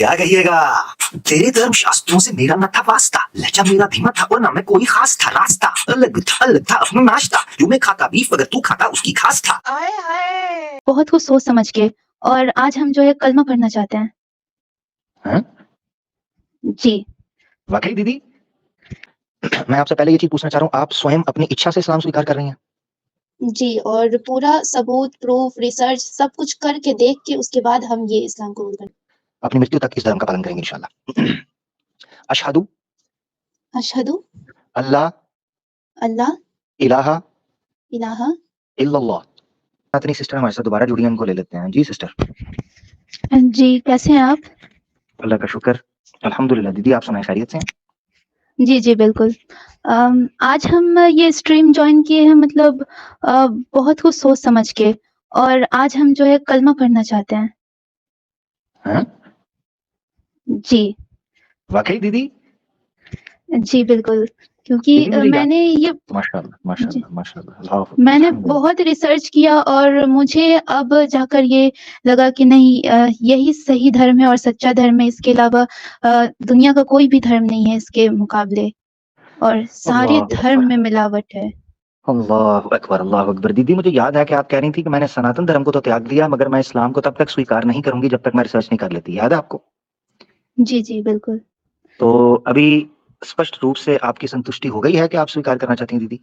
क्या कहिएगा, तेरे धर्म शास्त्रों से मेरा न था वास्ता, लहजा मेरा धीमा था और न मैं कोई खास था, रास्ता अलग था अपना नाश्ता, जो मैं खाता बीफ अगर तू खाता उसकी खास था। आए हाय। बहुत कुछ सोच समझ के, और आज हम जो है कलमा पढ़ना चाहते हैं। हैं? जी। वाकई दीदी, मैं आपसे पहले ये चीज पूछना चाह रहा हूँ, आप स्वयं अपनी इच्छा से इस्लाम स्वीकार कर रही हैं? जी, और पूरा सबूत, प्रूफ, रिसर्च सब कुछ करके देख के उसके बाद हम ये इस्लाम कबूल करते हैं। अपनी मृत्यु तक इस धर्म का पालन करेंगे इंशाल्लाह। अशहदु अशहदु अल्लाह अल्लाह इलाहा इलाहा इल्लल्लाह। अपनी सिस्टर हमारे साथ दोबारा जुड़ी हैं, उनको ले लेते हैं। जी सिस्टर। जी, कैसे हैं आप? अल्लाह का शुक्र, अल्हम्दुलिल्लाह। दीदी आप सुनाएं, खैरियत से हैं? जी, बिल्कुल। आज हम ये स्ट्रीम जॉइन किए हैं, मतलब बहुत कुछ सोच समझ के, और आज हम जो है कलमा पढ़ना चाहते हैं। हैं? जी। वाकई दीदी? जी, बिल्कुल, क्योंकि दीदी मुझे याद मैंने ये माशाल्लाह, जी, माशाल्लाह, माशाल्लाह, अल्लाह अकबर, मैंने अल्हम्दुलिल्लाह। बहुत रिसर्च किया और मुझे अब जाकर ये लगा कि नहीं, यही सही धर्म है और सच्चा धर्म है। इसके अलावा दुनिया का कोई भी धर्म नहीं है इसके मुकाबले, और सारे अल्लाह धर्म अकबर, में मिलावट है। अल्लाह अकबर, अल्लाह अकबर। दीदी मुझे याद है कि आप कह रही थी कि मैंने सनातन धर्म को तो त्याग दिया, मगर मैं इस्लाम को तब तक स्वीकार नहीं करूंगी जब तक मैं रिसर्च नहीं कर लेती। याद है आपको? जी, बिल्कुल। तो अभी स्पष्ट रूप से आपकी संतुष्टि हो गई है कि आप स्वीकार करना चाहती हैं दीदी?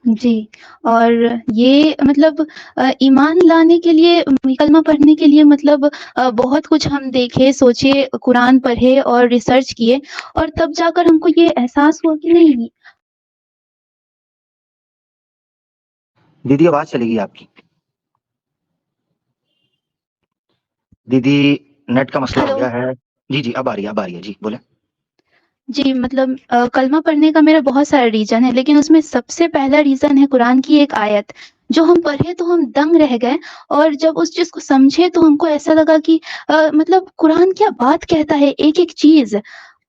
जी, और ये मतलब ईमान लाने के लिए, कलमा पढ़ने के लिए, मतलब बहुत कुछ हम देखे, सोचे, कुरान पढ़े और रिसर्च किए, और तब जाकर हमको ये एहसास हुआ कि नहीं। दीदी आवाज चलेगी आपकी। दीदी नेट का मसला हो हेलो। गया है। जी, अब आ रही है। जी, बोलें। जी, मतलब कलमा पढ़ने का मेरा बहुत सारा रीज़न है, लेकिन उसमें सबसे पहला रीज़न है कुरान की एक आयत, जो हम पढ़े तो हम दंग रह गए, और जब उस चीज़ को समझे तो हमको ऐसा लगा कि मतलब कुरान क्या बात कहता है, एक-एक चीज़।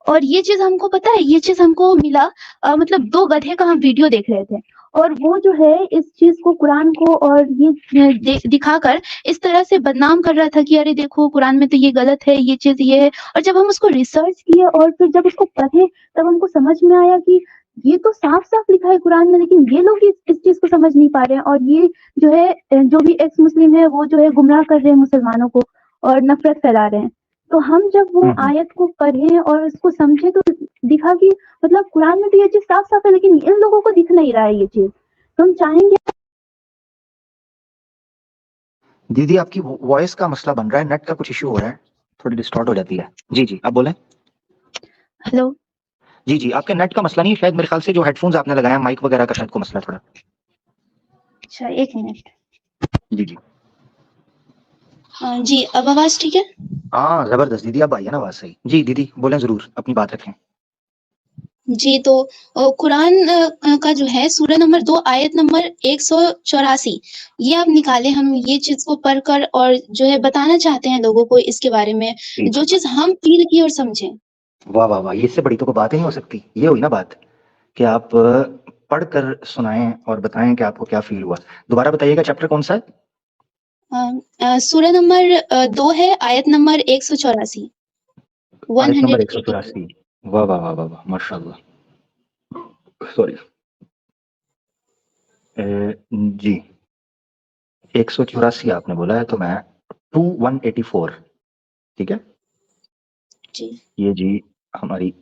और ये चीज़ हमको पता है, ये चीज़ हमको मिला, मतलब 2 गधे का हम वीडियो देख रहे थे, और वो जो है इस चीज़ को, कुरान को, और ये दिखाकर इस तरह से बदनाम कर रहा था कि अरे देखो, कुरान में तो ये गलत है, ये चीज़ ये है। और जब हम उसको रिसर्च किए और फिर जब उसको पढ़े, तब हमको समझ में आया कि ये तो साफ-साफ लिखा है कुरान में, लेकिन ये लोग इस चीज़ को समझ नहीं पा रहे हैं, और ये जो है जो भी एक्स मुस्लिम है, वो जो है गुमराह कर रहे हैं मुसलमानों को और नफ़रत फैला रहे हैं। तो हम जब वो आयत को पढ़े और उसको समझे, तो दिखा कि मतलब कुरान में तो ये चीज़ साफ-साफ है, लेकिन इन लोगों को दिख नहीं रहा है ये चीज़। तो हम चाहेंगे। दीदी आपकी वॉइस का मसला बन रहा है, नेट का कुछ इश्यू हो रहा है, थोड़ी डिस्टॉर्ट हो जाती है। जी, आप बोलें। हेलो। जी, आपके नेट का मसला नहीं है, शायद मेरे ख्याल से जो हेडफोन्स आपने लगाया है, माइक वगैरह का शायद को मसला है थोड़ा। अच्छा, 1 मिनट। जी। जी, अब आवाज ठीक है? हाँ, जबरदस्त दीदी, अब आई है ना आवाज सही। जी दीदी बोलें, जरूर अपनी बात रखें। जी, तो कुरान का जो है सूरा नंबर 2 आयत नंबर 184, ये आप निकाले। हम ये चीज़ को पढ़कर और जो है बताना चाहते हैं लोगों को इसके बारे में, जो चीज़ हम फ़ील किए और समझे। वाह, ये इससे बड़ी तो कोई बात ही नहीं हो सकती। ये हुई ना बात कि आप पढ़कर सुनाएं और बताएं कि आपको क्या फील हुआ। दोबारा बताइएगा, चैप्टर कौन सा है? सूरा नंबर 2 है, आयत नंबर 184। आयत नंबर 184। 184। वाह, माशाल्लाह। सॉरी। जी, 184 आपने बोला है, तो मैं 184, ठीक है जी। ये जी हमारी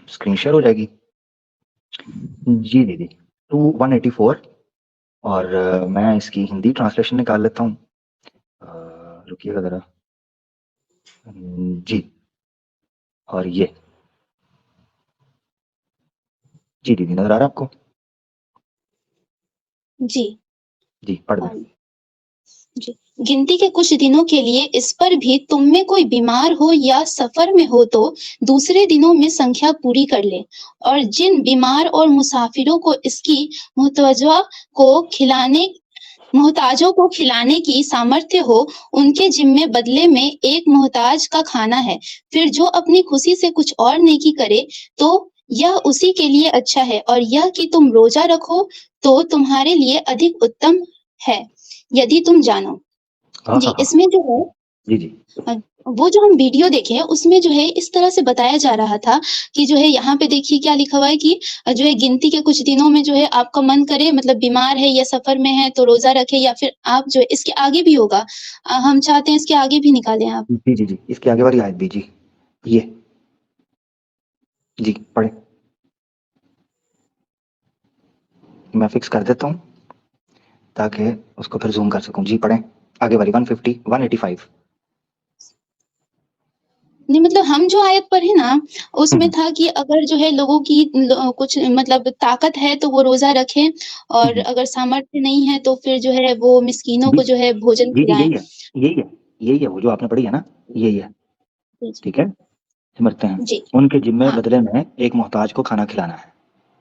स्क्रीन शेयर हो जाएगी। जी दीदी, 184, और मैं इसकी हिंदी ट्रांसलेशन निकाल लेता हूँ। रुकिएगा जरा। जी, और ये जी दीदी नजर आ रहा है आपको? जी। पढ़ दें। जी। गिनती के कुछ दिनों के लिए इस पर भी तुम में कोई बीमार हो या सफर में हो तो दूसरे दिनों में संख्या पूरी कर ले, और जिन बीमार और मुसाफिरों को इसकी मोहताजों को खिलाने की सामर्थ्य हो, उनके जिम्मे बदले में एक मोहताज का खाना है। फिर जो अपनी खुशी से कुछ और नेकी करे तो यह उसी के लिए अच्छा है, और यह कि तुम रोजा रखो तो तुम्हारे लिए अधिक उत्तम है, यदि तुम जानो। जी, इसमें जो है जी जी वो जो हम वीडियो देखे उसमें जो है इस तरह से बताया जा रहा था कि जो है यहाँ पे देखिए क्या लिखा हुआ है कि जो है गिनती के कुछ दिनों में जो है आपका मन करे, मतलब बीमार है या सफर में है तो रोजा रखे, या फिर आप जो है इसके आगे भी होगा, हम चाहते हैं इसके आगे भी निकालें आप। जी जी जी, इसके आगे वाली आयत भी जी, ये जी पढ़े, मैं फिक्स कर देता हूँ ताकि उसको फिर जूम कर सकूं। जी पढ़ें आगे वाली 150 185। नहीं, मतलब हम जो आयत पढ़े ना उसमें हम्म, था कि अगर जो है लोगों की कुछ मतलब ताकत है तो वो रोजा रखें, और हम्म, अगर सामर्थ्य नहीं है तो फिर जो है वो मिस्कीनों जी को जो है भोजन जी जी, खिलाएं। यही है यही है यही है, वो जो आपने पढ़ी है ना, यही है। जी ठीक है, समझते हैं। जी उनके जिम्मे हाँ बदले में एक मोहताज को खाना खिलाना है,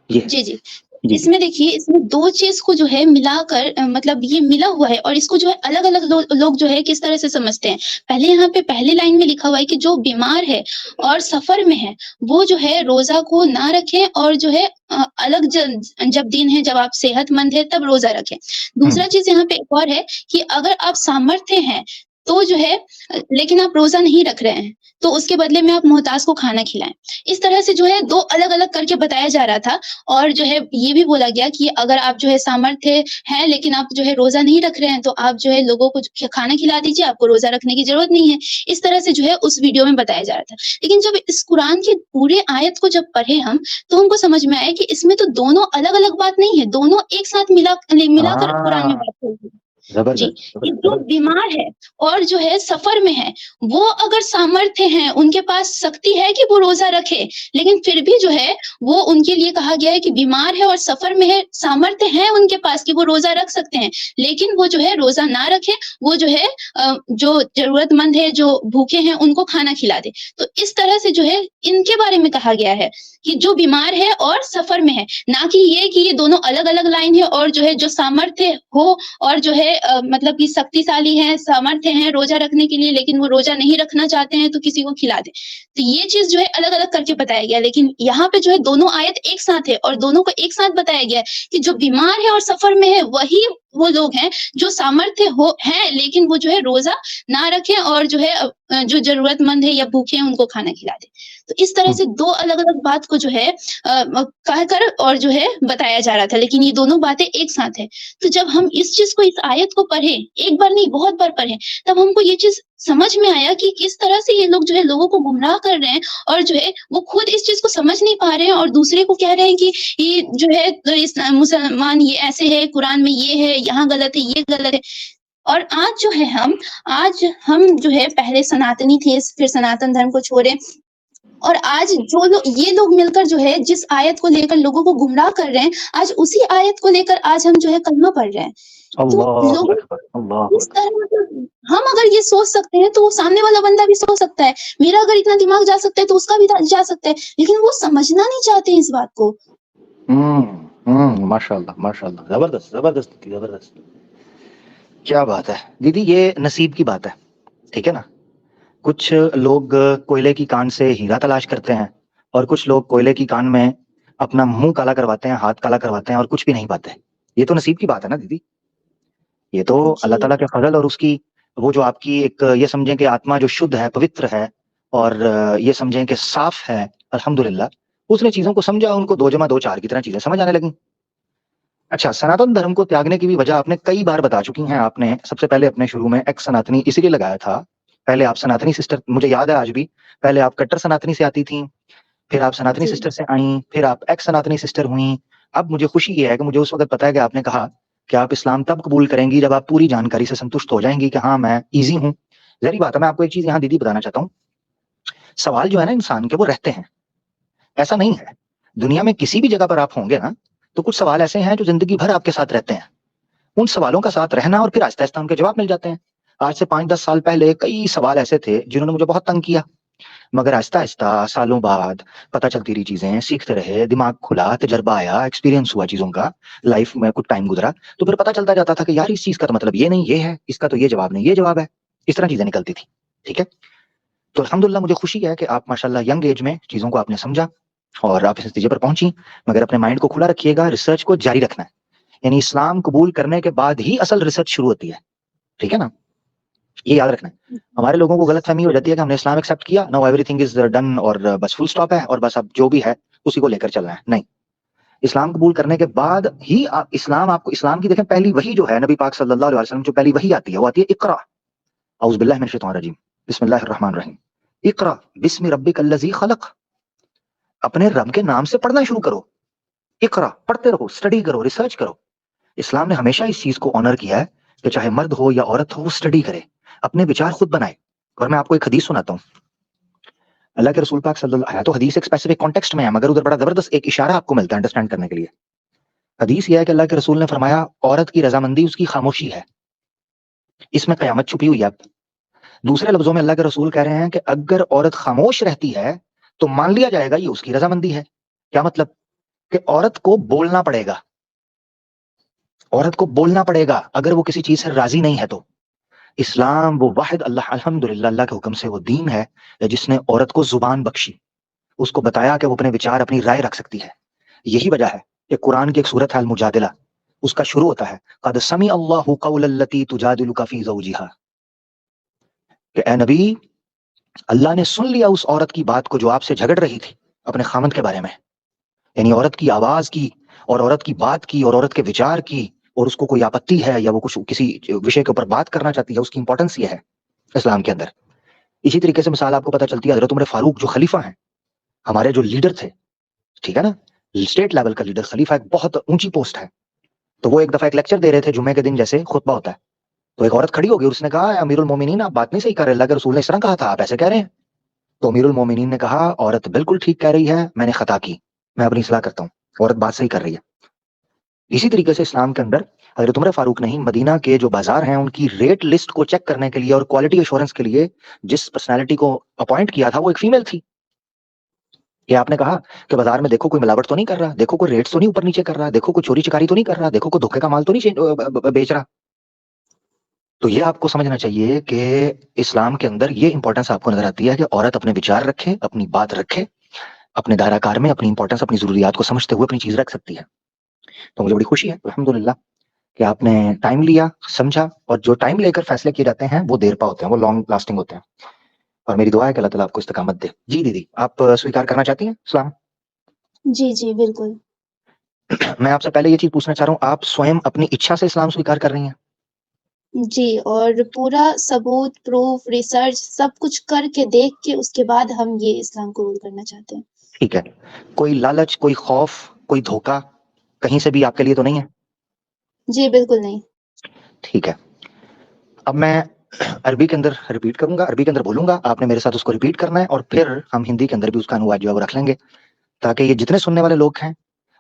ये है। जी जी। जी जी इसमें देखिए, इसमें 2 चीज़ को जो है मिलाकर मतलब ये मिला हुआ है, और इसको जो है अलग-अलग लोग जो है किस तरह से समझते हैं। पहले यहाँ पे पहली लाइन में लिखा हुआ है कि जो बीमार है और सफ़र में है, वो जो है रोज़ा को ना रखें, और जो है अलग जब दिन है, जब आप सेहतमंद हैं तब रोज़ा रखें। दूसरा चीज़ यहाँ पे एक और है कि अगर आप सामर्थ्य हैं, तो जो है लेकिन आप रोज़ा नहीं रख रहे हैं, तो उसके बदले में आप मोहताज को खाना खिलाएँ। इस तरह से जो है 2 अलग-अलग करके बताया जा रहा था। और जो है ये भी बोला गया कि अगर आप जो है सामर्थ्य है लेकिन आप जो है रोज़ा नहीं रख रहे हैं, तो आप जो है लोगों को खाना खिला दीजिए, आपको रोज़ा रखने की ज़रूरत नहीं है। इस तरह से जो है उस वीडियो में बताया जा रहा था। लेकिन जब इस कुरान के पूरे आयत को जब पढ़े हम, तो हमको समझ में आया कि इसमें तो दोनों अलग-अलग बात नहीं है, दोनों एक साथ मिलाकर कुरान में हाँ, बात हुई है। जी, जबरदस्त कि जबरदस्त जो जबरदस्त। बीमार है और जो है सफ़र में है, वो अगर सामर्थ्य है, उनके पास शक्ति है कि वो रोज़ा रखे, लेकिन फिर भी जो है वो उनके लिए कहा गया है कि बीमार है और सफ़र में है, सामर्थ्य है उनके पास कि वो रोज़ा रख सकते हैं, लेकिन वो जो है रोज़ा ना रखें, वो जो है जो ज़रूरतमंद है, जो भूखे हैं, उनको खाना खिला दें। तो इस तरह से जो है इनके बारे में कहा गया है कि जो बीमार है और सफ़र में है, ना कि ये कि ये दोनों अलग-अलग लाइन है, और जो है जो सामर्थ्य हो और जो है मतलब कि शक्तिशाली हैं, सामर्थ्य हैं रोज़ा रखने के लिए, लेकिन वो रोज़ा नहीं रखना चाहते हैं, तो किसी को खिला दें। तो ये चीज़ जो है अलग-अलग करके बताया गया है, लेकिन यहाँ पे जो है दोनों आयत एक साथ है, और दोनों को एक साथ बताया गया है कि जो बीमार है और सफ़र में है, वही वो लोग हैं जो सामर्थ्य है, लेकिन वो जो है रोज़ा ना रखें, और जो है जो ज़रूरतमंद है या भूखे हैं, उनको खाना खिला दें। तो इस तरह हम्म, से 2 अलग-अलग बात को जो है कहकर और जो है बताया जा रहा था, लेकिन ये दोनों बातें एक साथ हैं। तो जब हम इस चीज़ को, इस आयत को पढ़े, एक बार नहीं बहुत बार पढ़े, तब हमको ये चीज़ समझ में आया कि किस तरह से ये लोग जो है लोगों को गुमराह कर रहे हैं, और जो है वो खुद इस चीज़ को समझ नहीं पा रहे हैं, और दूसरे को कह रहे हैं कि ये जो है तो इस मुसलमान ये ऐसे है, कुरान में ये है, यहाँ गलत है, ये गलत है। और आज हम जो है पहले सनातनी थे, फिर सनातन धर्म को छोड़े, और आज जो लोग, ये लोग मिलकर जो है जिस आयत को लेकर लोगों को गुमराह कर रहे हैं, आज उसी आयत को लेकर आज हम जो है कलमा पढ़ रहे हैं। तो अल्लाहु लोगों अकबर अल्लाहु इस अकबर। तरह मतलब हम अगर ये सोच सकते हैं, तो वो सामने वाला बंदा भी सोच सकता है। मेरा अगर इतना दिमाग जा सकता है, तो उसका भी जा सकता है। लेकिन वो समझना नहीं चाहते इस बात को। माशाल्लाह माशाल्लाह, जबरदस्त जबरदस्त दीदी, जबरदस्त। क्या बात है दीदी, ये नसीब की बात है, ठीक है ना। कुछ लोग कोयले की कान से हीरा तलाश करते हैं, और कुछ लोग कोयले की कान में अपना मुंह काला करवाते हैं, हाथ काला करवाते हैं, और कुछ भी नहीं पाते। ये तो नसीब की बात है ना दीदी। ये तो अल्लाह जी, ताला के फजल, और उसकी वो जो आपकी एक ये समझें कि आत्मा जो शुद्ध है, पवित्र है, और ये समझें कि साफ है, अल्हम्दुलिल्लाह, उसने चीजों को समझा, उनको 2 जमा 2 4 की तरह चीजें समझ आने लगी। अच्छा, सनातन धर्म को त्यागने की भी वजह आपने कई बार बता चुकी हैं। आपने सबसे पहले अपने शुरू में एक्स सनातनी इसीलिए लगाया था। पहले आप सनातनी सिस्टर, मुझे याद है आज भी, पहले आप कट्टर सनातनी से आती थी, फिर आप सनातनी जी, सिस्टर से आई, फिर आप एक्स सनातनी सिस्टर हुई। अब मुझे खुशी ये है कि मुझे उस वक़्त पता है कि आपने कहा कि आप इस्लाम तब कबूल करेंगी जब आप पूरी जानकारी से संतुष्ट हो जाएँगी कि हाँ, मैं ईज़ी हूँ। ज़ाहिर-सी बात है, मैं आपको एक चीज़ यहाँ दीदी बताना चाहता हूँ। सवाल जो है ना इंसान के, वो रहते हैं। ऐसा नहीं है। दुनिया में किसी भी जगह पर आप होंगे ना, तो कुछ सवाल ऐसे हैं जो ज़िंदगी भर आपके साथ रहते हैं। उन सवालों का साथ रहना, और फिर आहिस्ता-आहिस्ता उनके जवाब मिल जाते हैं। आज से 5-10 साल पहले कई सवाल ऐसे थे जिन्होंने मुझे बहुत तंग किया। मगर आहिस्ता-आहिस्ता सालों बाद पता चलती रही चीज़ें, सीखते रहे, दिमाग खुला, तजुर्बा आया, एक्सपीरियंस हुआ चीज़ों का, लाइफ में कुछ टाइम गुज़रा, तो फिर पता चलता जाता था कि यार इस चीज़ का तो मतलब ये नहीं, ये है, इसका तो ये जवाब नहीं, ये जवाब है। इस तरह चीज़ें निकलती थी, ठीक है? तो अल्हम्दुलिल्लाह मुझे खुशी है कि आप माशाल्लाह यंग एज में चीज़ों को आपने समझा, और आप इस नतीजे पर पहुँची। मगर अपने माइंड को खुला रखिएगा, रिसर्च को जारी रखना है। यानी इस्लाम कबूल करने के बाद ही असल रिसर्च शुरू होती है, ठीक है ना? ये याद रखना है। हमारे लोगों को गलतफहमी हो जाती है कि हमने इस्लाम एक्सेप्ट किया, नाउ एवरीथिंग इज डन और बस फुल स्टॉप है और बस अब जो भी है उसी को लेकर चलना है। नहीं, इस्लाम कबूल करने के बाद ही इस्लाम की देखें पहली वही जो है नबी पाक सल्लल्लाहु अलैहि वसल्लम जो पहली वही आती है वो आती है इकरा औज़ु बिल्लाहि मिनश शैतानिर रजीम बिस्मिल्लाहिर रहमानिर रहीम इकरा बिस्मि रब्बिकल्लज़ी खलक। अपने रब के नाम से पढ़ना शुरू करो, इकरा पढ़ते रहो, स्टडी करो, रिसर्च करो। इस्लाम ने हमेशा इस चीज को ऑनर किया है कि चाहे मर्द हो या औरत हो वो स्टडी करे, अपने विचार खुद बनाए। और मैं आपको एक हदीस सुनाता हूँ। अल्लाह के रसूल पाक सल्लल्लाहु अलैहि वसल्लम, तो हदीस एक स्पेसिफिक कॉन्टेक्स्ट में है मगर उधर बड़ा जबरदस्त एक इशारा आपको मिलता है अंडरस्टैंड करने के लिए। हदीस यह है कि अल्लाह के रसूल ने फरमाया औरत की रजामंदी उसकी खामोशी है, इसमें कयामत छुपी हुई है। दूसरे लफ्जों में अल्लाह के रसूल कह रहे हैं कि अगर औरत खामोश रहती है तो मान लिया जाएगा ये उसकी रजामंदी है। क्या मतलब? कि औरत को बोलना पड़ेगा, औरत को बोलना पड़ेगा अगर वो किसी चीज से राजी नहीं है तो। इस्लाम वो वाहिद अल्लाह अल्हम्दुलिल्लाह अल्लाह के हुक्म से वो दीन है जिसने औरत को जुबान बख्शी, उसको बताया कि वो अपने विचार अपनी राय रख सकती है। यही वजह है कि कुरान की एक सूरत है अल मुजादिला, उसका शुरू होता है क़द समी अल्लाहु क़ौलल्लती तुजादिलुका फ़ी ज़ौजिहा, कि ए नबी अल्लाह ने सुन लिया उस औरत की बात को जो आपसे झगड़ रही थी अपने खामद के बारे में। यानी औरत की आवाज की और औरत की बात की और औरत के विचार की और उसको कोई आपत्ति है या वो कुछ किसी विषय के ऊपर बात करना चाहती है, उसकी इंपॉर्टेंस ये है इस्लाम के अंदर। इसी तरीके से मिसाल आपको पता चलती है हजरत उमर फारूक जो खलीफा हैं, हमारे जो लीडर थे, ठीक है ना, स्टेट लेवल का लीडर, खलीफा एक बहुत ऊंची पोस्ट है। तो वो एक दफा एक लेक्चर दे रहे थे जुम्मे के दिन, जैसे खुतबा होता है, तो एक औरत खड़ी हो गई और उसने कहा अमीरुल मोमिनीन आप बात नहीं सही कर रहे, अल्लाह के रसूल ने इस तरह कहा था, आप ऐसे कह रहे हैं। तो अमीरुल मोमिनीन ने कहा औरत बिल्कुल ठीक कह रही है, मैंने खता की, मैं अपनी इस्लाह करता हूँ, औरत बात सही कर रही है। इसी तरीके से इस्लाम के अंदर हजरत उमर फारूक नहीं, मदीना के जो बाजार हैं उनकी रेट लिस्ट को चेक करने के लिए और क्वालिटी एश्योरेंस के लिए जिस पर्सनालिटी को अपॉइंट किया था वो एक फीमेल थी। ये आपने कहा कि बाजार में देखो कोई मिलावट तो नहीं कर रहा, देखो कोई रेट्स तो नहीं ऊपर नीचे कर रहा, देखो कोई चोरी चकारी तो नहीं कर रहा, देखो कोई धोखे का माल तो नहीं बेच रहा। तो ये आपको समझना चाहिए कि इस्लाम के अंदर ये इंपॉर्टेंस आपको नजर आती है कि औरत अपने विचार रखे, अपनी बात रखे, अपने दायराकार में अपनी इंपॉर्टेंस, अपनी जरूरियात को समझते हुए अपनी चीज रख सकती है। तो मुझे बड़ी खुशी है अल्हम्दुलिल्लाह कि आपने टाइम लिया, समझा, और जो टाइम लेकर फैसले किए जाते हैं वो देर पा होते हैं, वो लॉन्ग लास्टिंग होते हैं। और मेरी दुआ है कि अल्लाह ताला आपको इस्तिकामत दे। जी दीदी, आप स्वीकार करना चाहती हैं इस्लाम? जी, बिल्कुल। मैं आपसे पहले ये चीज पूछना चाह रहा हूँ, आप स्वयं अपनी इच्छा से इस्लाम स्वीकार कर रही हैं? जी, और पूरा सबूत, प्रूफ, रिसर्च सब कुछ करके देख के उसके बाद हम ये इस्लाम कबूल करना चाहते हैं। ठीक है। कोई लालच, कोई खौफ, कोई धोखा कहीं से भी आपके लिए तो नहीं है? जी, बिल्कुल नहीं। ठीक है। अब मैं अरबी के अंदर रिपीट करूंगा, अरबी के अंदर बोलूंगा, आपने मेरे साथ उसको रिपीट करना है और फिर हम हिंदी के अंदर भी उसका अनुवाद जो है वो रख लेंगे, ताकि ये जितने सुनने वाले लोग हैं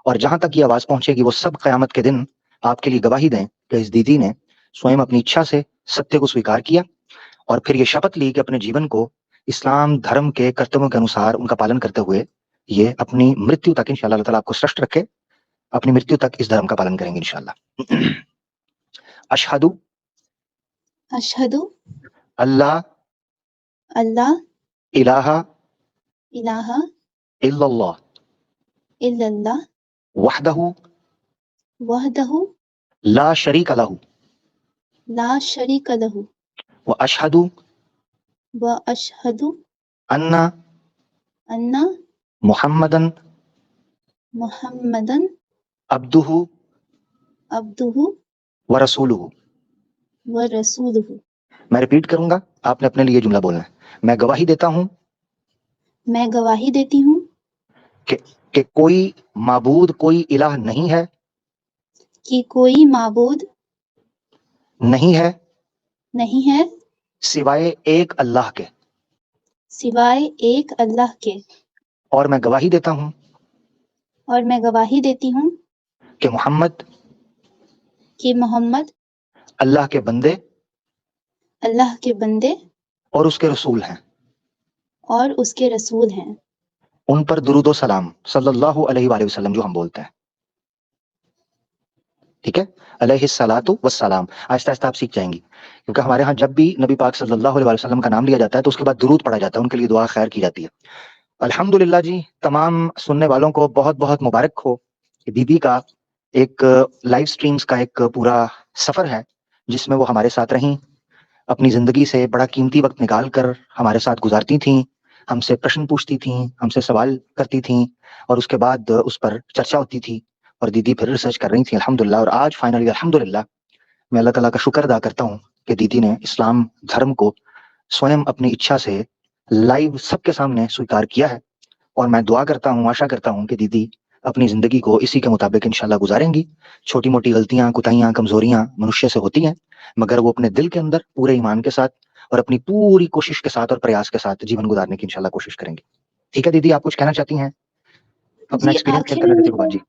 और जहां तक ये आवाज पहुंचेगी वो सब कयामत के दिन आपके लिए गवाही दें कि इस दीदी ने स्वयं अपनी इच्छा से सत्य को स्वीकार किया और फिर ये शपथ ली कि अपने जीवन को इस्लाम धर्म के कर्तव्यों के अनुसार उनका पालन करते हुए ये अपनी मृत्यु तक इंशाअल्लाह अल्लाह ताला आपको श्रेष्ठ रखे, अपनी मृत्यु तक इस धर्म का पालन करेंगे इंशाअल्लाह। अशहदु अशहदु अल्लाह अल्लाह इलाहा इलाहा इल्लल्लाह इल्लल्लाह वहदहु वहदहु ला शरीक लहु ला शरीक लहु व अशहदु व अशहदु अन्ना अन्ना मुहम्मदन मुहम्मदन अब्दुहु अब्दुहु व रसूलुहु। व रसूलुहु। मैं रिपीट करूंगा, आपने अपने लिए जुमला बोलना है। मैं गवाही देता हूं मैं गवाही देती हूँ कि कोई माबूद, कोई इलाह नहीं है, कि कोई माबूद नहीं है नहीं है सिवाय एक अल्लाह के, सिवाय एक अल्लाह के, और मैं गवाही देता हूं और मैं गवाही देती हूँ कि मोहम्मद अल्लाह के बंदे और उसके रसूल हैं, और उसके रसूल हैं। उन पर दुरूद व सलाम सल्लल्लाहु अलैहि वसल्लम जो हम बोलते हैं, ठीक है, अलैहिस्सलातु वस्सलाम। आहिस्ता आहिस्ता आप सीख जाएंगी, क्योंकि हमारे यहाँ जब भी नबी पाक सल्लल्लाहु अलैहि वसल्लम का नाम लिया जाता है तो उसके बाद दुरूद पढ़ा जाता है, उनके लिए दुआ खैर की जाती है। अल्हम्दुलिल्लाह जी, तमाम सुनने वालों को बहुत बहुत मुबारक हो कि दीदी का एक लाइव स्ट्रीम्स का एक पूरा सफर है जिसमें वो हमारे साथ रहीं, अपनी ज़िंदगी से बड़ा कीमती वक़्त निकाल कर हमारे साथ गुज़ारती थीं, हमसे प्रश्न पूछती थीं, हमसे सवाल करती थीं और उसके बाद उस पर चर्चा होती थी और दीदी फिर रिसर्च कर रही थीं अल्हम्दुलिल्लाह। और आज फाइनली अल्हम्दुलिल्लाह मैं अल्लाह ताला का शुक्र अदा करता हूँ कि दीदी ने इस्लाम धर्म को स्वयं अपनी इच्छा से लाइव सबके सामने स्वीकार किया है और मैं दुआ करता हूँ, आशा करता हूँ कि दीदी अपनी ज़िंदगी को इसी के मुताबिक इंशाल्लाह गुज़ारेंगी। छोटी-मोटी गलतियाँ, कोताहियाँ, कमज़ोरियाँ मनुष्य से होती हैं, मगर वो अपने दिल के अंदर पूरे ईमान के साथ और अपनी पूरी कोशिश के साथ और प्रयास के साथ जीवन गुज़ारने की इंशाल्लाह कोशिश करेंगी। ठीक है दीदी, आप कुछ कहना चाहती हैं? अपना जी, एक्सपीरियंस शेयर आखिर करना में चाहती हैं?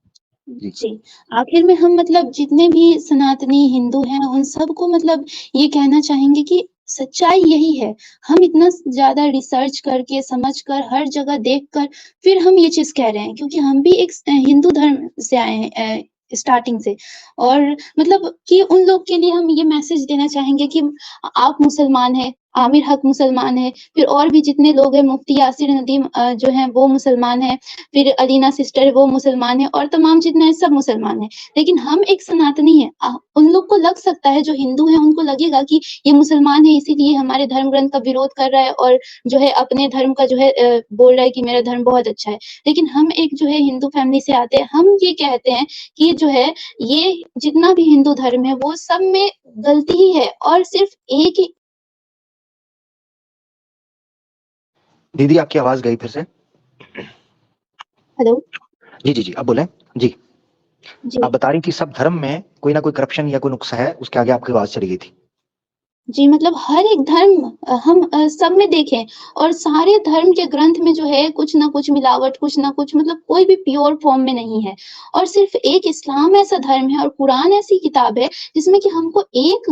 जी, जी। जी, आखिर में हम मतलब जितने भी सनातनी हिंदू हैं, उन सबको मतलब ये कहना चाहेंगे कि सच्चाई यही है। हम इतना ज़्यादा रिसर्च करके, समझ कर, हर जगह देख कर, फिर हम ये चीज़ कह रहे हैं क्योंकि हम भी एक हिंदू धर्म से आए हैं स्टार्टिंग से। और मतलब कि उन लोग के लिए हम ये मैसेज देना चाहेंगे कि आप मुसलमान हैं, आमिर हक मुसलमान है, फिर और भी जितने लोग हैं, मुफ्ती यासिर नदीम जो हैं वो मुसलमान हैं, फिर अलीना सिस्टर वो मुसलमान है और तमाम जितने हैं सब मुसलमान हैं। लेकिन हम एक सनातनी हैं। उन लोग को लग सकता है जो हिंदू हैं उनको लगेगा कि ये मुसलमान है इसीलिए हमारे धर्म ग्रंथ का विरोध कर रहा है और जो है अपने धर्म का जो है बोल रहा है कि मेरा धर्म बहुत अच्छा है। लेकिन हम एक जो है हिंदू फैमिली से आते हैं, हम ये कहते हैं कि जो है ये जितना भी हिंदू धर्म है वो सब में गलती ही है और सिर्फ एक ही दीदी आपकी आवाज़ गई फिर से। हेलो? जी, जी, जी, अब बोलें। जी, जी। आप बता रही थी सब धर्म में कोई ना कोई करप्शन या कोई नुक्स है, उसके आगे आपकी आवाज़ चली गई थी। जी, मतलब हर एक धर्म हम सब में देखें और सारे धर्म के ग्रंथ में जो है कुछ न कुछ मिलावट, कुछ न कुछ मतलब कोई भी प्योर फॉर्म में नहीं है। और सिर्फ़ एक इस्लाम ऐसा धर्म है और कुरान ऐसी किताब है जिसमें कि हमको एक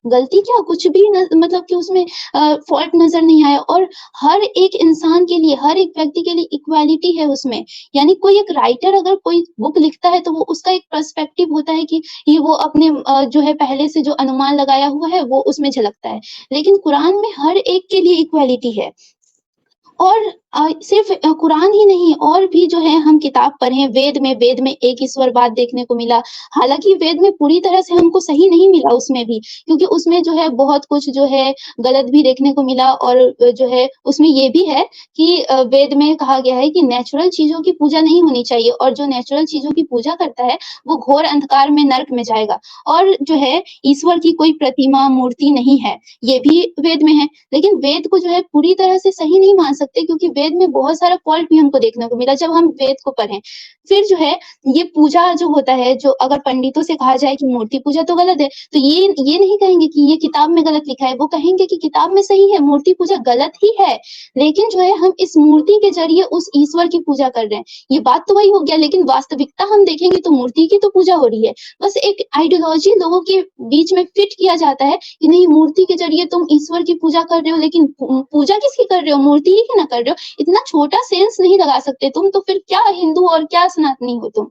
गलती क्या कुछ भी न मतलब कि उसमें फ़ॉल्ट नज़र नहीं आया और हर एक इंसान के लिए, हर एक व्यक्ति के लिए इक्वालिटी है उसमें। यानी कोई एक राइटर अगर कोई बुक लिखता है तो वो उसका एक पर्सपेक्टिव होता है कि ये वो अपने जो है पहले से जो अनुमान लगाया हुआ है वो उसमें झलकता है। लेकिन कुरान में हर एक के लिए इक्वालिटी है। और सिर्फ़ कुरान ही नहीं और भी जो है हम किताब पढ़ें, वेद में एक ईश्वरवाद देखने को मिला। हालाँकि वेद में पूरी तरह से हमको सही नहीं मिला उसमें भी, क्योंकि उसमें जो है बहुत कुछ जो है गलत भी देखने को मिला और जो है उसमें ये भी है कि वेद में कहा गया है कि नेचुरल चीज़ों की पूजा नहीं होनी चाहिए और जो नेचुरल चीज़ों की पूजा करता है, वो घोर अंधकार में नर्क में जाएगा। और जो है ईश्वर की कोई प्रतिमा, मूर्ति नहीं है, ये भी वेद में है। लेकिन वेद को जो है पूरी तरह से सही नहीं मान सकते क्योंकि वेद में बहुत सारा फ़ॉल्ट भी हमको देखने को मिला जब हम वेद को पढ़ें। फिर जो है ये पूजा जो होता है, जो अगर पंडितों से कहा जाए कि मूर्ति पूजा तो गलत है, तो ये नहीं कहेंगे कि ये किताब में गलत लिखा है, वो कहेंगे कि किताब में सही है, मूर्ति पूजा गलत ही है। लेकिन जो है हम इस मूर्ति के ज़रिए उस ईश्वर की पूजा कर रहे हैं। ये बात तो वही हो गया लेकिन वास्तविकता हम देखेंगे तो मूर्ति की तो पूजा हो रही है। बस एक आइडियोलॉजी लोगों के बीच में फिट किया जाता है कि नहीं मूर्ति के ज़रिए तुम ईश्वर की पूजा कर रहे हो लेकिन पूजा किसकी कर रहे हो? मूर्ति ही की ना कर रहे हो। इतना छोटा सेंस नहीं लगा सकते तुम, तो फिर क्या हिंदू और क्या सनातनी हो तुम?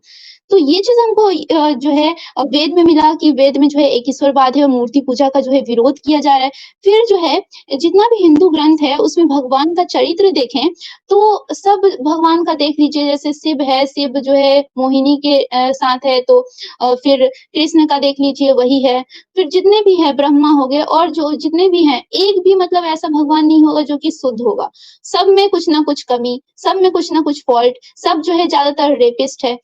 तो ये चीज़ हमको जो है वेद में मिला कि वेद में जो है एक ईश्वरवाद है और मूर्ति पूजा का जो है विरोध किया जा रहा है। फिर जो है जितना भी हिंदू ग्रंथ है उसमें भगवान का चरित्र देखें, तो सब भगवान का देख लीजिए जैसे शिव है, शिव जो है मोहिनी के साथ है तो फिर कृष्ण का देख लीजिए वही है। फिर जितने भी हैं ब्रह्मा हो गए और जो जितने भी हैं, एक भी मतलब ऐसा भगवान नहीं होगा जो कि शुद्ध होगा। सब में कुछ ना कुछ कमी, सब में कुछ ना कुछ फ़ॉल्ट, सब जो है ज़्यादातर रेपिस्ट है।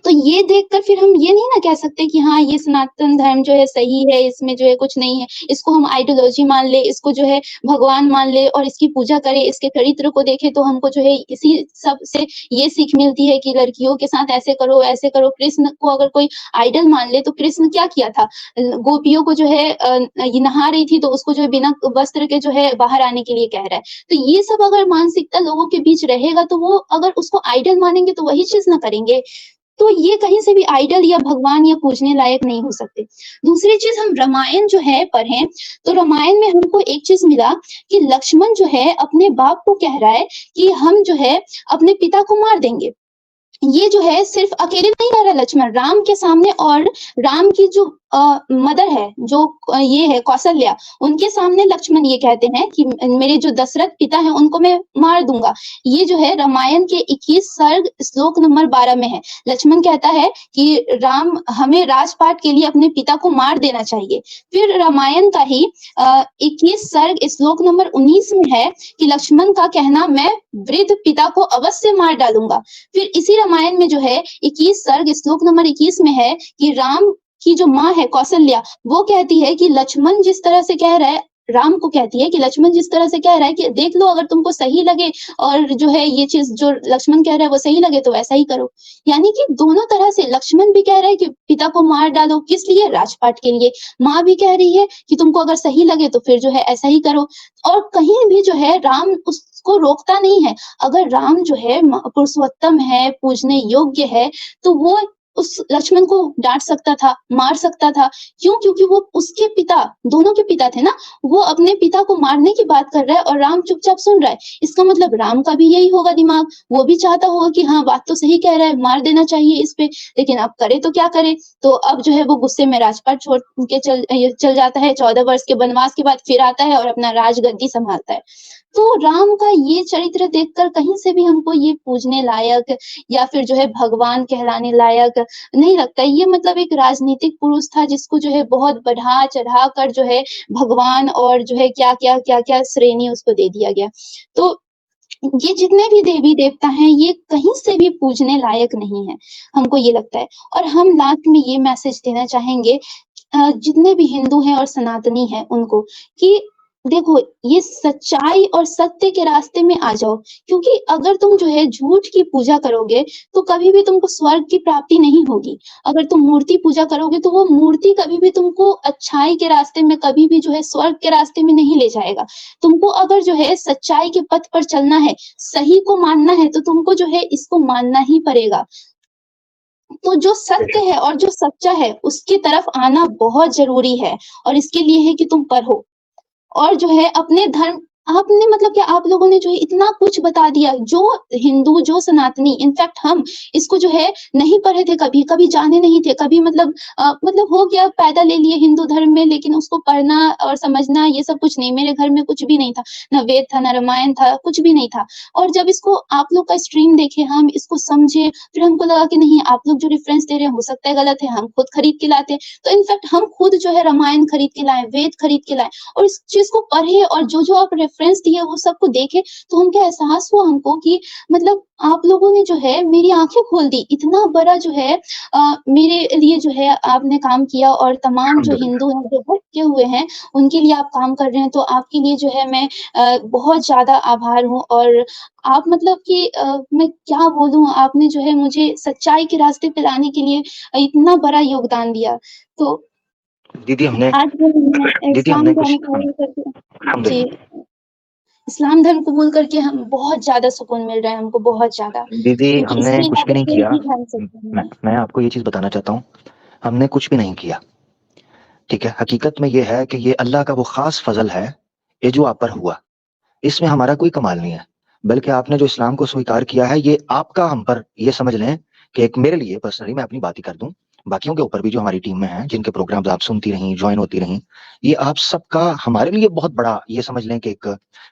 तो ये देखकर फिर हम ये नहीं ना कह सकते कि हाँ, ये सनातन धर्म जो है सही है, इसमें जो है कुछ नहीं है। इसको हम आइडियोलॉजी मान लें, इसको जो है भगवान मान लें और इसकी पूजा करें, इसके चरित्र को देखें तो हमको जो है इसी सब से ये सीख मिलती है कि लड़कियों के साथ ऐसे करो, ऐसे करो। कृष्ण को अगर कोई आइडल मान ले तो कृष्ण क्या किया था? गोपियों को जो है ये नहा रही थी तो उसको जो है बिना वस्त्र के जो है बाहर आने के लिए कह रहा है। तो ये सब अगर मानसिकता लोगों के बीच रहेगा तो वो अगर उसको आइडल मानेंगे तो वही चीज़ ना करेंगे। तो ये कहीं से भी आइडल या भगवान या पूजने लायक नहीं हो सकते। दूसरी चीज़ हम रामायण जो है पढ़ें, तो रामायण में हमको एक चीज़ मिला कि लक्ष्मण जो है अपने बाप को कह रहा है कि हम जो है अपने पिता को मार देंगे। ये जो है सिर्फ़ अकेले नहीं कह रहा लक्ष्मण, राम के सामने और राम की जो मदर है, जो ये है कौशल्या, उनके सामने लक्ष्मण ये कहते हैं कि मेरे जो दशरथ पिता हैं उनको मैं मार दूंगा। ये जो है रामायण के 21 सर्ग श्लोक नंबर 12 में है। लक्ष्मण कहता है कि राम हमें राजपाट के लिए अपने पिता को मार देना चाहिए। फिर रामायण का ही 21 सर्ग श्लोक नंबर 19 में है कि लक्ष्मण का कहना मैं वृद्ध पिता को अवश्य मार डालूंगा। फिर इसी रामायण में जो है 21 सर्ग श्लोक नंबर 21 में है कि राम की जो माँ है कौशल्या, वो कहती है कि लक्ष्मण जिस तरह से कह रहा है, राम को कहती है कि लक्ष्मण जिस तरह से कह रहा है कि देख लो, अगर तुमको सही लगे और जो है ये चीज जो लक्ष्मण कह रहा है वो सही लगे तो वैसा ही करो। यानी कि दोनों तरह से लक्ष्मण भी कह रहा है कि पिता को मार डालो, किस लिए? राजपाट के लिए। माँ भी कह रही है कि तुमको अगर सही लगे तो फिर जो है ऐसा ही करो। और कहीं भी जो है राम उसको रोकता नहीं है। अगर राम जो है पुरुषोत्तम है, पूजने योग्य है, तो वो उस लक्ष्मण को डांट सकता था, मार सकता था। क्यों? क्योंकि वो उसके पिता, दोनों के पिता थे ना। वो अपने पिता को मारने की बात कर रहा है और राम चुपचाप सुन रहा है। इसका मतलब राम का भी यही होगा दिमाग, वो भी चाहता होगा कि हाँ बात तो सही कह रहा है, मार देना चाहिए इस पे। लेकिन अब करे तो क्या करे? तो अब जो है वो गुस्से में राजपाट छोड़ के चल जाता है। 14 वर्ष के वनवास के बाद फिर आता है और अपना राजगद्दी संभालता है। तो राम का ये चरित्र देखकर कहीं से भी हमको ये पूजने लायक या फिर जो है भगवान कहलाने लायक नहीं लगता। ये मतलब एक राजनीतिक पुरुष था जिसको जो है बहुत बढ़ा चढ़ा कर जो है भगवान और जो है क्या-क्या श्रेणी उसको दे दिया गया। तो ये जितने भी देवी देवता हैं ये कहीं से भी पूजने लायक नहीं है, हमको ये लगता है। और हम लास्ट में ये मैसेज देना चाहेंगे जितने भी हिंदू हैं और सनातनी हैं उनको, कि देखो ये सच्चाई और सत्य के रास्ते में आ जाओ। क्योंकि अगर तुम जो है झूठ की पूजा करोगे तो कभी भी तुमको स्वर्ग की प्राप्ति नहीं होगी। अगर तुम मूर्ति पूजा करोगे तो वो मूर्ति कभी भी तुमको अच्छाई के रास्ते में, कभी भी जो है स्वर्ग के रास्ते में नहीं ले जाएगा। तुमको अगर जो है सच्चाई के पथ पर चलना है, सही को मानना है, तो तुमको जो है इसको मानना ही पड़ेगा। तो जो सत्य है और जो सच्चा है उसकी तरफ आना बहुत ज़रूरी है, और इसके लिए है कि तुम पढ़ो। और जो है अपने धर्म, आपने मतलब कि आप लोगों ने जो है इतना कुछ बता दिया, जो हिंदू, जो सनातनी, इनफैक्ट हम इसको जो है नहीं पढ़े थे कभी, कभी जाने नहीं थे, कभी मतलब हो गया पैदा ले लिए हिंदू धर्म में, लेकिन उसको पढ़ना और समझना ये सब कुछ नहीं। मेरे घर में कुछ भी नहीं था, ना वेद था, ना रामायण था, कुछ भी नहीं था। और जब इसको आप लोग का स्ट्रीम देखे, हम इसको समझे, फिर हमको लगा कि नहीं, आप लोग जो रेफरेंस दे रहे हैं हो सकता है गलत है, हम खुद खरीद के लाते हैं। तो इनफैक्ट हम खुद जो है रामायण खरीद के लाए, वेद खरीद के लाए, और इस चीज को पढ़े और जो आप रेफरेंस दिए वो सबको देखे, तो हमको एहसास हुआ हमको कि मतलब आप लोगों ने जो है मेरी आंखें खोल दी। इतना बड़ा जो है मेरे लिए जो है आपने काम किया, और तमाम जो हिंदू हैं जो भटके हुए हैं उनके लिए आप काम कर रहे हैं। तो आपके लिए जो है मैं बहुत ज्यादा आभार हूँ। और आप मतलब कि मैं क्या बोलूँ, आपने जो है मुझे सच्चाई के रास्ते पे लाने के लिए इतना बड़ा योगदान दिया। तो दीदी हमने आज दीदी इस्लाम हमने धर्म कुछ कबूल करके, जी, अल्हम्दुलिल्लाह इस्लाम धर्म कबूल करके हम बहुत ज़्यादा सुकून मिल रहा है हमको, बहुत ज़्यादा। दीदी क्योंकि हमने इसके कुछ भी अलावा नहीं कोई किया। भी धर्म सत्य नहीं है। मैं आपको ये चीज़ बताना चाहता हूँ, हमने कुछ भी नहीं किया, ठीक है? हकीकत में ये है कि ये अल्लाह का वो ख़ास फ़ज़ल है, ये जो आप पर हुआ। इसमें हमारा कोई कमाल नहीं है, बल्कि आपने जो इस्लाम को स्वीकार किया है, ये आपका हम पर, ये समझ लें कि एक मेरे लिए पर्सनली, मैं अपनी बात ही कर दूँ, बाकियों के ऊपर भी जो हमारी टीम में हैं, जिनके प्रोग्राम्स आप सुनती रहीं, जॉइन होती रहीं, ये आप सबका हमारे लिए बहुत बड़ा, ये समझ लें कि एक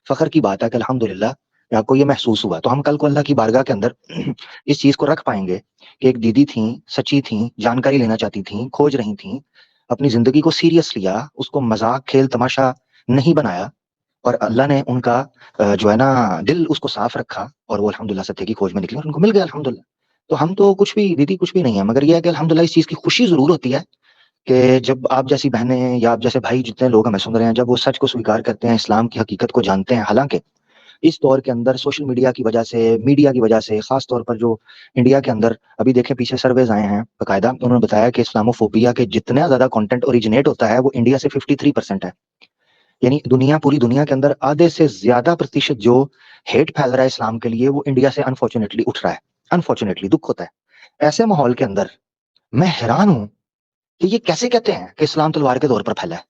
फ़ख्र की बात है कि अल्हम्दुलिल्लाह कि आपको ये महसूस हुआ। तो हम कल को अल्लाह की बारगाह के अंदर इस चीज़ को रख पाएँगे कि एक दीदी थीं, सच्ची थीं, जानकारी लेना चाहती थीं, खोज रही थीं, अपनी ज़िंदगी को सीरियस लिया, उसको मज़ाक, खेल, तमाशा नहीं बनाया, और अल्लाह ने उनका जो है ना दिल उसको साफ रखा, और वो अल्हम्दुलिल्लाह सत्य की खोज में निकली और उनको मिल गया अल्हम्दुलिल्लाह। तो हम तो कुछ भी दीदी कुछ भी नहीं है, मगर ये है कि अल्हम्दुलिल्लाह इस चीज़ की खुशी ज़रूर होती है कि जब आप जैसी बहनें या आप जैसे भाई, जितने लोग हमें सुन रहे हैं, जब वो सच को स्वीकार करते हैं, इस्लाम की हकीकत को जानते हैं। हालाँकि इस दौर के अंदर सोशल मीडिया की वजह से, मीडिया की वजह से, ख़ास तौर पर जो इंडिया के अंदर अभी देखें, पीछे सर्वेज़ आए हैं बाकायदा, उन्होंने बताया कि इस्लामोफोबिया के जितना ज़्यादा कंटेंट ओरिजिनेट होता है वो इंडिया से 53% है। यानी पूरी दुनिया के अंदर आधे से ज़्यादा प्रतिशत जो हेट फैल रहा है इस्लाम के लिए, वो इंडिया से अनफॉर्च्यूनेटली उठ रहा है। अनफॉर्च्यूनेटली दुःख होता है। ऐसे माहौल के अंदर मैं हैरान हूँ कि ये कैसे कहते हैं कि इस्लाम तलवार के दौर पर फैला है।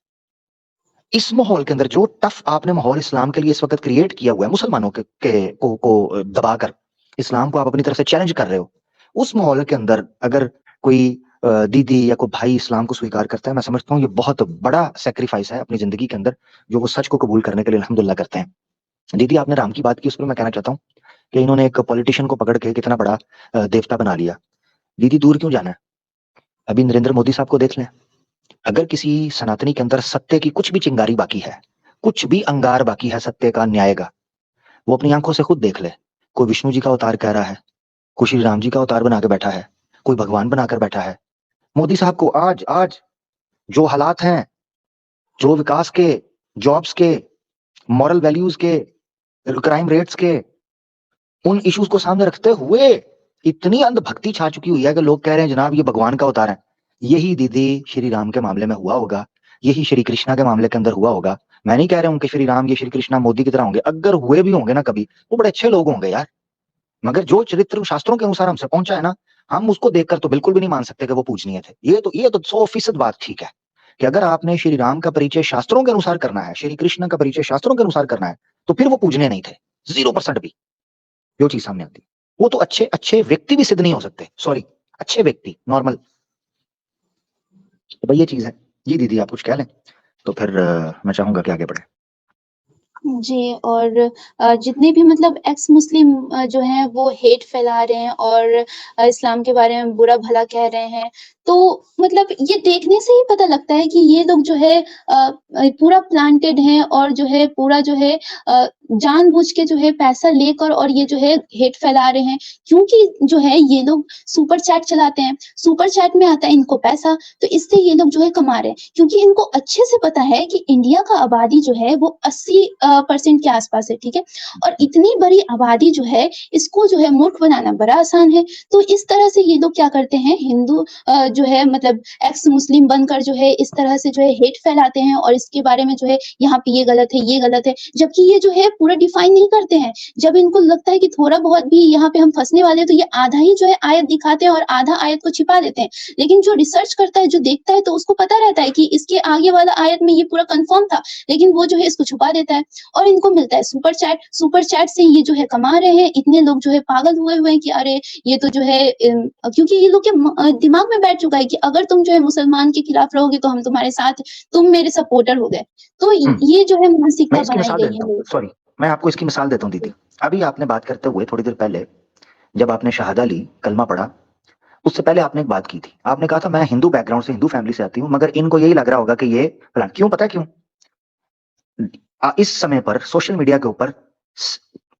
इस माहौल के अंदर जो टफ आपने माहौल इस्लाम के लिए इस वक़्त क्रिएट किया हुआ है, मुसलमानों को दबाकर इस्लाम को आप अपनी तरफ से चैलेंज कर रहे हो। उस माहौल के अंदर अगर कोई दीदी या कोई भाई इस्लाम को स्वीकार करता है, मैं समझता हूँ ये बहुत बड़ा सेक्रीफाइस है अपनी जिंदगी के अंदर, जो वो सच को कबूल करने के लिए अल्हम्दुलिल्लाह करते हैं। दीदी आपने राम की बात की, उस पर मैं कहना चाहता हूँ कि इन्होंने एक पॉलिटिशियन को पकड़ के कितना बड़ा देवता बना लिया। दीदी दूर क्यों जाना है, अभी नरेंद्र मोदी साहब को देख लें। अगर किसी सनातनी के अंदर सत्य की कुछ भी चिंगारी बाकी है, कुछ भी अंगार बाकी है सत्य का, न्याय का, वो अपनी आंखों से खुद देख ले। कोई विष्णु जी का अवतार कह रहा है, कोई श्री राम जी का अवतार बना के बैठा है, कोई भगवान बनाकर बैठा है। मोदी साहब को आज आज जो हालात हैं, जो विकास के, जॉब्स के, मॉरल वैल्यूज के, क्राइम रेट्स के, उन इश्यूज को सामने रखते हुए इतनी अंधभक्ति छा चुकी हुई है कि लोग कह रहे हैं जनाब ये भगवान का अवतार है। यही दीदी श्री राम के मामले में हुआ होगा, यही श्री कृष्णा के मामले के अंदर हुआ होगा। मैं नहीं कह रहा हूं कि श्री राम ये श्री कृष्णा मोदी की तरह होंगे, अगर हुए भी होंगे ना कभी, वो बड़े अच्छे लोग होंगे यार। मगर जो चरित्र शास्त्रों के अनुसार हमसे पहुंचा है ना, हम उसको देखकर तो बिल्कुल भी नहीं मान सकते कि वो पूजनीय थे। ये तो 100% बात ठीक है कि अगर आपने श्री राम का परिचय शास्त्रों के अनुसार करना है, श्री कृष्ण का परिचय शास्त्रों के अनुसार करना है, तो फिर वो पूजनीय नहीं थे 0% भी। जो चीज सामने आती, वो तो अच्छे अच्छे व्यक्ति भी सिद्ध नहीं हो सकते, सॉरी, अच्छे व्यक्ति नॉर्मल। तो भाई ये चीज है जी। दीदी आप कुछ कह लें तो फिर मैं चाहूंगा कि आगे बढ़े। जी, और जितने भी मतलब एक्स मुस्लिम जो हैं वो हेट फैला रहे हैं और इस्लाम के बारे में बुरा-भला कह रहे हैं, तो मतलब ये देखने से ही पता लगता है कि ये लोग जो है पूरा प्लांटेड हैं और जो है पूरा जो है जानबूझ के जो है पैसा लेकर और ये जो है हेट फैला रहे हैं। क्योंकि जो है ये लोग सुपर चैट चलाते हैं, सुपर चैट में आता है इनको पैसा, तो इससे ये लोग जो है कमा रहे हैं। क्योंकि इनको अच्छे से पता है कि इंडिया का आबादी जो है वो 80% के आसपास है, ठीक है? और इतनी बड़ी आबादी जो है, इसको जो है मूर्ख बनाना बड़ा आसान है। तो इस तरह से ये लोग क्या करते हैं, हिंदू जो है मतलब एक्स मुस्लिम बनकर जो है इस तरह से जो है हेट फैलाते हैं और इसके बारे में जो है यहाँ पे ये गलत है, ये गलत है। जबकि ये जो है पूरा डिफाइन नहीं करते हैं। जब इनको लगता है कि थोड़ा बहुत भी यहाँ पे हम फँसने वाले हैं, तो ये आधा ही जो है आयत दिखाते हैं और आधा आयत को छिपा देते हैं। लेकिन जो रिसर्च करता है, जो देखता है, तो उसको पता रहता है कि इसके आगे वाला आयत में ये पूरा कन्फर्म था, लेकिन वो जो है इसको छुपा देता है और इनको मिलता है सुपर चैट। सुपर चैट से ये जो है कमा रहे हैं। इतने लोग जो है पागल हुए हुए हैं कि अरे ये तो जो है क्योंकि ये लोग के दिमाग में बैठ चुका है कि अगर तुम जो है मुसलमान के खिलाफ रहोगे तो हम तुम्हारे साथ, तुम मेरे सपोर्टर हो गए। तो ये जो है मैं मानसिकता इसकी बनाई मिसाल गई देता है। हूँ, सॉरी, मैं आपको इसकी मिसाल देता हूँ दीदी। अभी आपने बात करते हुए थोड़ी देर पहले जब आपने शहादा ली, कलमा पढ़ा, उससे पहले आपने एक बात की थी। आपने कहा था मैं हिंदू बैकग्राउंड से, हिंदू फैमिली से आती हूँ, मगर इनको यही लग रहा होगा कि ये फलां। क्यों, पता है क्यों? इस समय पर सोशल मीडिया के ऊपर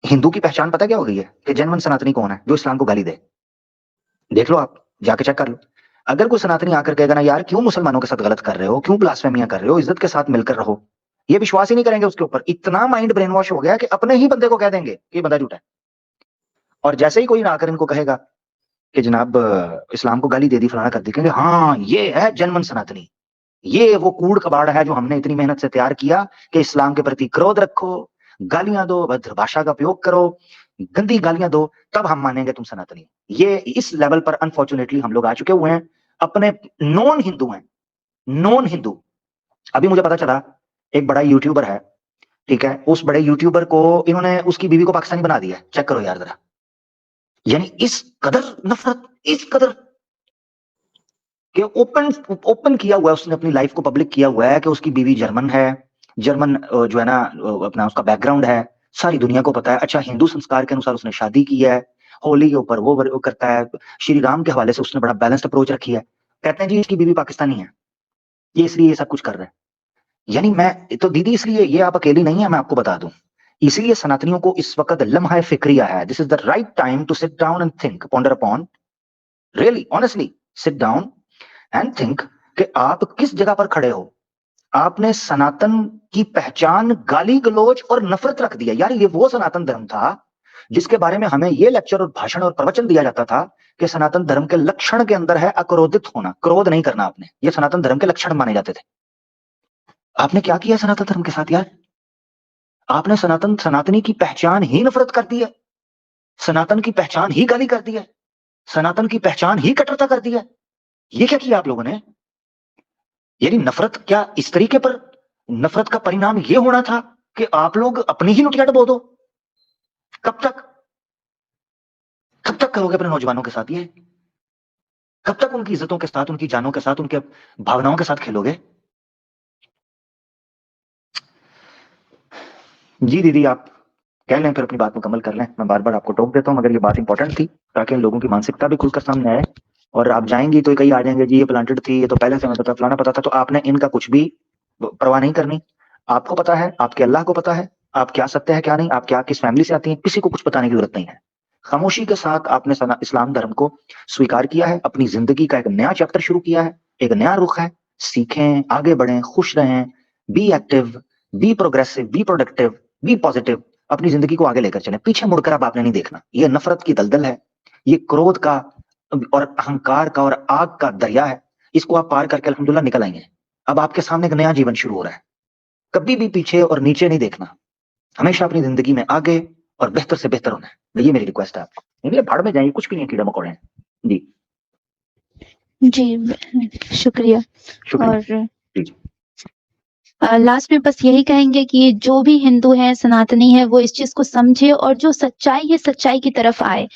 हिंदू की पहचान पता क्या हो गई है कि जेन्युइन सनातनी कौन है, जो इस्लाम को गाली दे। देख लो, आप जाके चेक कर लो। अगर कोई सनातनी आकर कहेगा ना यार क्यों मुसलमानों के साथ गलत कर रहे हो, क्यों ब्लास्फेमियां कर रहे हो, इज्जत के साथ मिलकर रहो, ये विश्वास ही नहीं करेंगे उसके ऊपर। इतना माइंड ब्रेन वॉश हो गया कि अपने ही बंदे को कह देंगे कि ये बंदा झूठा है। और जैसे ही कोई आकर इनको कहेगा कि जनाब इस्लाम को गाली दे दी, फलाना कर दी, कहेंगे हाँ ये है जेन्युइन सनातनी, ये वो कूड़ कबाड़ है जो हमने इतनी मेहनत से तैयार किया कि इस्लाम के प्रति क्रोध रखो, गालियां दो, भद्र भाषा का उपयोग करो, गंदी गालियां दो, तब हम मानेंगे तुम सनातनी। ये इस लेवल पर अनफॉर्चुनेटली हम लोग आ चुके हुए हैं। अपने नॉन हिंदू हैं, नॉन हिंदू। अभी मुझे पता चला एक बड़ा यूट्यूबर है, ठीक है, उस बड़े यूट्यूबर को इन्होंने, उसकी बीवी को पाकिस्तानी बना दिया। चेक करो यार जरा, यानी इस कदर नफरत, इस कदर कि ओपन ओपन किया हुआ है उसने, अपनी लाइफ को पब्लिक किया हुआ है कि उसकी बीवी जर्मन है, जर्मन जो है ना अपना उसका बैकग्राउंड है, सारी दुनिया को पता है। अच्छा, हिंदू संस्कार के अनुसार उसने शादी की है, होली के ऊपर वो करता है, श्री राम के हवाले से उसने बड़ा बैलेंस्ड अप्रोच रखी है। कहते हैं जी इसकी बीवी पाकिस्तानी है, ये इसलिए ये सब कुछ कर रहा है। यानी मैं तो दीदी, इसलिए ये आप अकेली नहीं है, मैं आपको बता दूं, इसीलिए सनातनियों को इस वक्त लम्हा फिक्रिया है। This is the right time to sit down and think, ponder upon, really honestly sit down and think कि आप किस जगह पर खड़े हो। आपने सनातन की पहचान गाली गलौज और नफरत रख दिया। यार ये वो सनातन धर्म था जिसके बारे में हमें ये लेक्चर और भाषण और प्रवचन दिया जाता था कि सनातन धर्म के लक्षण के अंदर है अक्रोधित होना, क्रोध नहीं करना। आपने ये सनातन धर्म के लक्षण माने जाते थे। आपने क्या किया सनातन धर्म के साथ यार? आपने सनातनी की पहचान ही नफरत कर दी है, सनातन की पहचान ही गाली कर दी है, सनातन की पहचान ही कट्टरता कर दी है। ये क्या किया आप लोगों ने? यानी नफरत क्या इस तरीके पर, नफरत का परिणाम ये होना था कि आप लोग अपनी ही लुटियाट बो दो? कब तक करोगे अपने नौजवानों के साथ ये? कब तक उनकी इज्जतों के साथ, उनकी जानों के साथ, उनके भावनाओं के साथ खेलोगे? जी दीदी, आप कह लें, फिर अपनी बात मुकम्मल कर लें। मैं बार बार आपको टोक देता हूँ, मगर ये बात इंपॉर्टेंट थी ताकि इन लोगों की मानसिकता भी खुलकर सामने आए। और आप जाएंगी तो कई आ जाएंगे, जी ये प्लांटेड थी, ये तो पहले से हमें पता, फलाना पता था। तो आपने इनका कुछ भी परवाह नहीं करनी। आपको पता है, आपके अल्लाह को पता है आप क्या सत्य है क्या नहीं, आप क्या किस फैमिली से आती हैं, किसी को कुछ बताने की जरूरत नहीं है। खामोशी के साथ आपने इस्लाम धर्म को स्वीकार किया है, अपनी जिंदगी का एक नया चैप्टर शुरू किया है, एक नया रुख है। सीखें, आगे बढ़ें, खुश रहें, be active, be progressive, be productive, be positive. अपनी जिंदगी को आगे लेकर चलें, पीछे मुड़कर अब आपने नहीं देखना। ये नफरत की दलदल है, ये क्रोध का और अहंकार का और आग का दरिया है। इसको आप पार करके अल्हम्दुलिल्लाह निकल आएंगे। अब आपके सामने एक नया जीवन शुरू हो रहा है। कभी भी पीछे और नीचे नहीं देखना, हमेशा अपनी जिंदगी में आगे और बेहतर से बेहतर होना है। ये मेरी रिक्वेस्ट है आपको। नहीं भाड़ में जाइए, कुछ भी नहीं, कीड़े मकोड़े हैं। जी जी, शुक्रिया। शुक्रिया। और जी जी। लास्ट में बस यही कहेंगे कि जो भी हिंदू हैं, सनातनी हैं, वो इस चीज़ को समझे और जो सच्चाई है, सच्चाई की तरफ आए।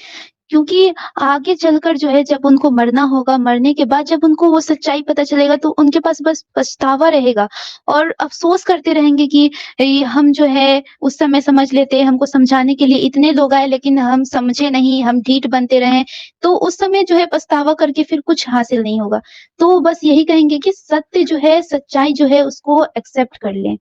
क्योंकि आगे चलकर जो है जब उनको मरना होगा, मरने के बाद जब उनको वो सच्चाई पता चलेगा तो उनके पास बस पछतावा रहेगा और अफ़सोस करते रहेंगे कि हम जो है उस समय समझ लेते, हमको समझाने के लिए इतने लोग आए लेकिन हम समझे नहीं, हम ढीठ बनते रहे। तो उस समय जो है पछतावा करके फिर कुछ हासिल नहीं होगा। तो बस यही कहेंगे कि सत्य जो है, सच्चाई जो है उसको एक्सेप्ट कर लें,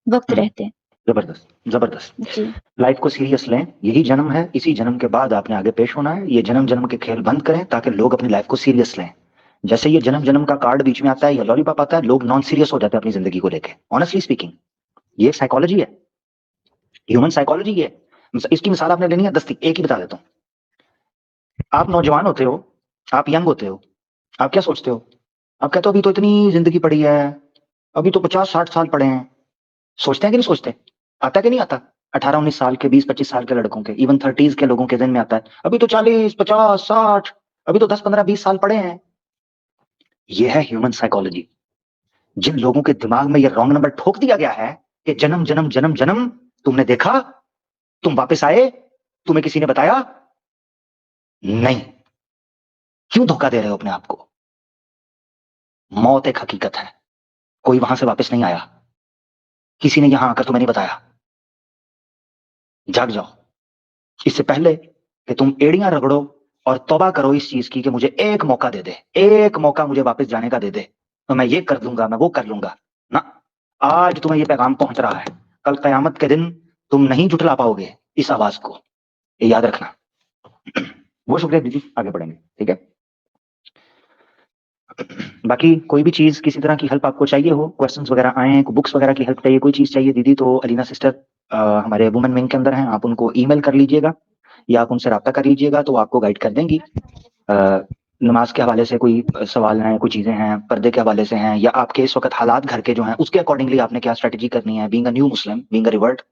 वक़्त रहते। जबरदस्त, जबरदस्त। जी। लाइफ को सीरियस लें, यही जन्म है, इसी जन्म के बाद आपने आगे पेश होना है। ये जन्म जन्म के खेल बंद करें ताकि लोग अपनी लाइफ को सीरियस लें। जैसे ये जन्म जन्म का कार्ड बीच में आता है या लॉलीपॉप आता है, लोग नॉन सीरियस हो जाते हैं अपनी जिंदगी को लेके। ऑनेस्टली स्पीकिंग, ये साइकोलॉजी है, ह्यूमन साइकोलॉजी है। इसकी मिसाल आपने लेनी है दस्ती, एक ही बता देता हूँ। आप नौजवान होते हो, आप यंग होते हो, आप क्या सोचते हो? आप कहते हो अभी तो इतनी जिंदगी पड़ी है, अभी तो 50-60 साल पड़े हैं। सोचते हैं कि नहीं सोचते? आता है कि नहीं आता? 18-19 साल के, 20-25 साल के लड़कों के, इवन 30s के लोगों के दिन में आता है, अभी तो 40, 50, 60, अभी तो 10, 15, 20 साल पड़े हैं। ये है ह्यूमन साइकोलॉजी। जिन लोगों के दिमाग में ये रॉन्ग नंबर ठोक दिया गया है कि जन्म जन्म जन्म जन्म, तुमने देखा, तुम वापस आए, तुम्हें किसी ने बताया नहीं। क्यों धोखा दे रहे हो अपने आप को? मौत एक हकीकत है, कोई वहां से वापस नहीं आया, किसी ने यहां आकर तुम्हें नहीं बताया। जाग जाओ, इससे पहले कि तुम एड़ियां रगड़ो और तौबा करो इस चीज की कि मुझे एक मौका दे दे, एक मौका मुझे वापस जाने का दे दे, तो मैं ये कर दूंगा, मैं वो कर लूंगा ना। आज तुम्हें ये पैगाम पहुंच रहा है, कल कयामत के दिन तुम नहीं जुटला पाओगे इस आवाज को, ये याद रखना। वो शुक्रिया दीदी, आगे बढ़ेंगे, ठीक है। बाकी कोई भी चीज, किसी तरह की हेल्प आपको चाहिए हो, क्वेश्चंस वगैरह आए हैं, बुक्स वगैरह की हेल्प चाहिए, कोई चीज चाहिए दीदी, तो अलीना सिस्टर हमारे वुमेन विंग के अंदर हैं, आप उनको ईमेल कर लीजिएगा या आप उनसे रब्ता कर लीजिएगा, तो आपको गाइड कर देंगी। नमाज के हवाले से कोई सवाल हैं, कोई चीजें हैं, पर्दे के हवाले से हैं, या आपके इस वक्त हालात घर के जो हैं उसके अकॉर्डिंगली आपने क्या स्ट्रेटेजी करनी है, being a new Muslim, being a revert,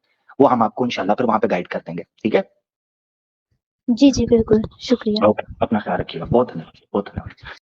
वो हम आपको इंशाल्लाह फिर वहां पे गाइड कर देंगे, ठीक है। जी, जी, बिल्कुल। शुक्रिया। ओके, अपना ख्याल रखिएगा। बहुत धन्यवाद, बहुत धन्यवाद।